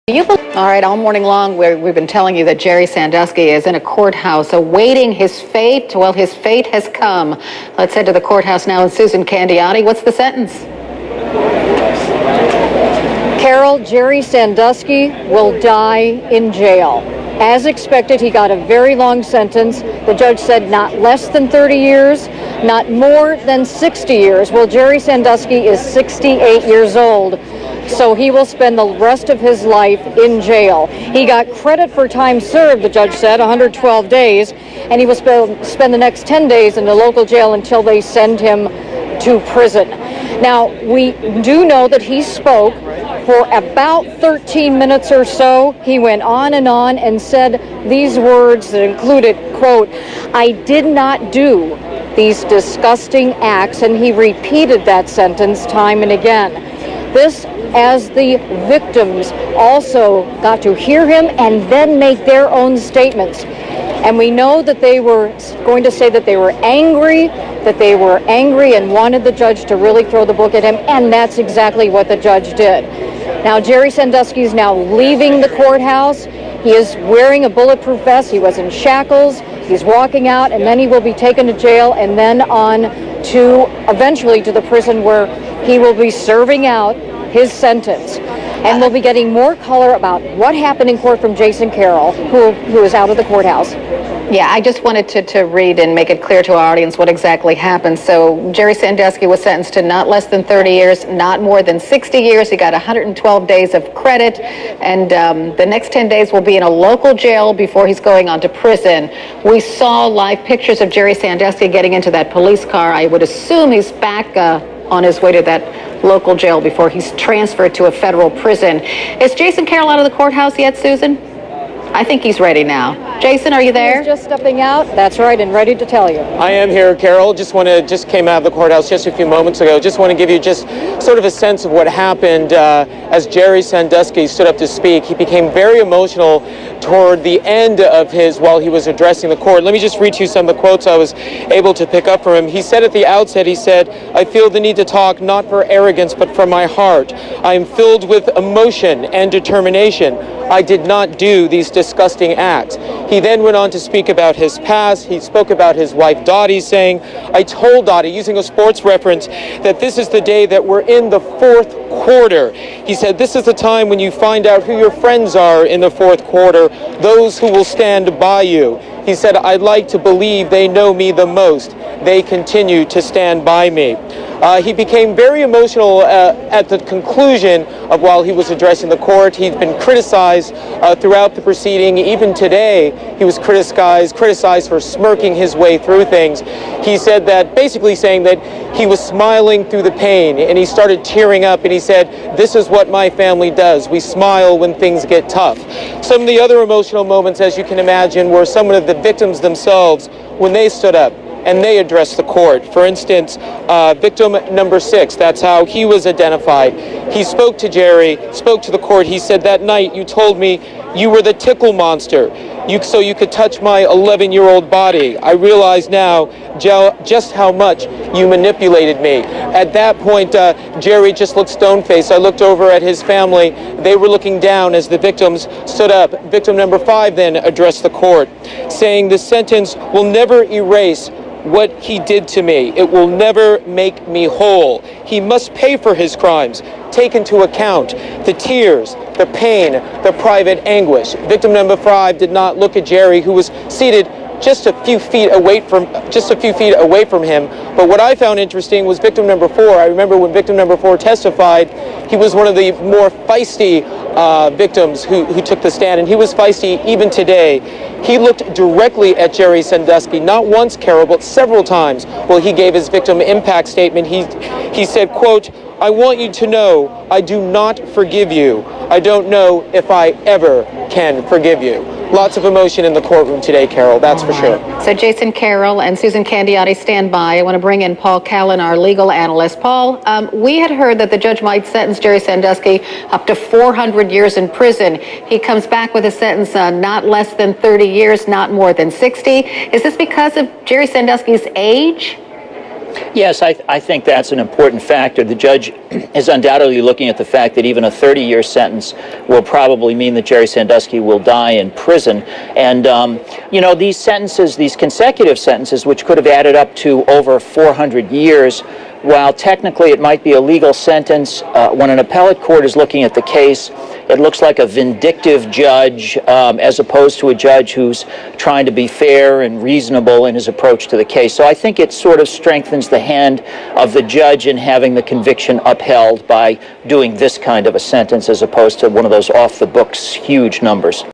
All right, all morning long, we've been telling you that Jerry Sandusky is in a courthouse awaiting his fate. Well, his fate has come. Let's head to the courthouse now with Susan Candiotti. What's the sentence? Carol, Jerry Sandusky will die in jail. As expected, he got a very long sentence. The judge said not less than 30 years, not more than 60 years. Well, Jerry Sandusky is 68 years old, so he will spend the rest of his life in jail. He got credit for time served, the judge said, 112 days, and he will spend the next 10 days in the local jail until they send him to prison. Now, we do know that he spoke for about 13 minutes or so. He went on and said these words that included, quote, "I did not do these disgusting acts," and he repeated that sentence time and again. This, as the victims also got to hear him and then make their own statements. And we know that they were going to say that they were angry and wanted the judge to really throw the book at him, and that's exactly what the judge did. Now, Jerry Sandusky is now leaving the courthouse. He is wearing a bulletproof vest. He was in shackles. He's walking out, and then he will be taken to jail and then on to eventually to the prison where he will be serving out his sentence. And we'll be getting more color about what happened in court from Jason Carroll, who is out of the courthouse. Yeah, I just wanted to read and make it clear to our audience what exactly happened. So Jerry Sandusky was sentenced to not less than 30 years, not more than 60 years. He got 112 days of credit, and the next 10 days will be in a local jail before he's going on to prison. We saw live pictures of Jerry Sandusky getting into that police car. I would assume he's back on his way to that local jail before he's transferred to a federal prison. Is Jason Carroll out of the courthouse yet, Susan? I think he's ready now. Jason, are you there? He's just stepping out. That's right, and ready to tell you. I am here, Carol. Just came out of the courthouse just a few moments ago. Just want to give you just sort of a sense of what happened as Jerry Sandusky stood up to speak. He became very emotional toward the end of while he was addressing the court. Let me just read to you some of the quotes I was able to pick up from him. He said at the outset, he said, "I feel the need to talk not for arrogance, but from my heart. I am filled with emotion and determination. I did not do these disgusting acts." He then went on to speak about his past. He spoke about his wife Dottie, saying, "I told Dottie," using a sports reference, "that this is the day that we're in the fourth quarter." He said, "This is the time when you find out who your friends are in the fourth quarter, those who will stand by you." He said, "I'd like to believe they know me the most. They continue to stand by me." He became very emotional at the conclusion of while he was addressing the court. He'd been criticized throughout the proceeding. Even today, he was criticized for smirking his way through things. He said that, basically saying that he was smiling through the pain, and he started tearing up, and he said, "This is what my family does. We smile when things get tough." Some of the other emotional moments, as you can imagine, were some of the victims themselves when they stood up and they addressed the court. For instance, victim number 6, that's how he was identified. He spoke to Jerry, spoke to the court. He said, "That night you told me you were the tickle monster, so you could touch my 11-year-old body. I realize now just how much you manipulated me." At that point, Jerry just looked stone-faced. I looked over at his family. They were looking down as the victims stood up. Victim number 5 then addressed the court, saying, "The sentence will never erase what he did to me. It will never make me whole. He must pay for his crimes. Take into account the tears, the pain, the private anguish." Victim number 5 did not look at Jerry, who was seated just a few feet away from him. But what I found interesting was victim number 4. I remember when victim number 4 testified, he was one of the more feisty victims who took the stand, and he was feisty even today. He looked directly at Jerry Sandusky, not once, Carol, but several times. Well, he gave his victim impact statement. He said, quote, "I want you to know I do not forgive you. I don't know if I ever can forgive you." Lots of emotion in the courtroom today, Carol, that's for sure. So Jason Carroll and Susan Candiotti stand by. I want to bring in Paul Callan, our legal analyst. Paul, we had heard that the judge might sentence Jerry Sandusky up to 400 years in prison. He comes back with a sentence not less than 30 years, not more than 60. Is this because of Jerry Sandusky's age? Yes, I think that's an important factor. The judge is undoubtedly looking at the fact that even a 30-year sentence will probably mean that Jerry Sandusky will die in prison. And, you know, these sentences, these consecutive sentences, which could have added up to over 400 years, while technically it might be a legal sentence, when an appellate court is looking at the case, it looks like a vindictive judge as opposed to a judge who's trying to be fair and reasonable in his approach to the case. So I think it sort of strengthens the hand of the judge in having the conviction upheld by doing this kind of a sentence as opposed to one of those off-the-books huge numbers.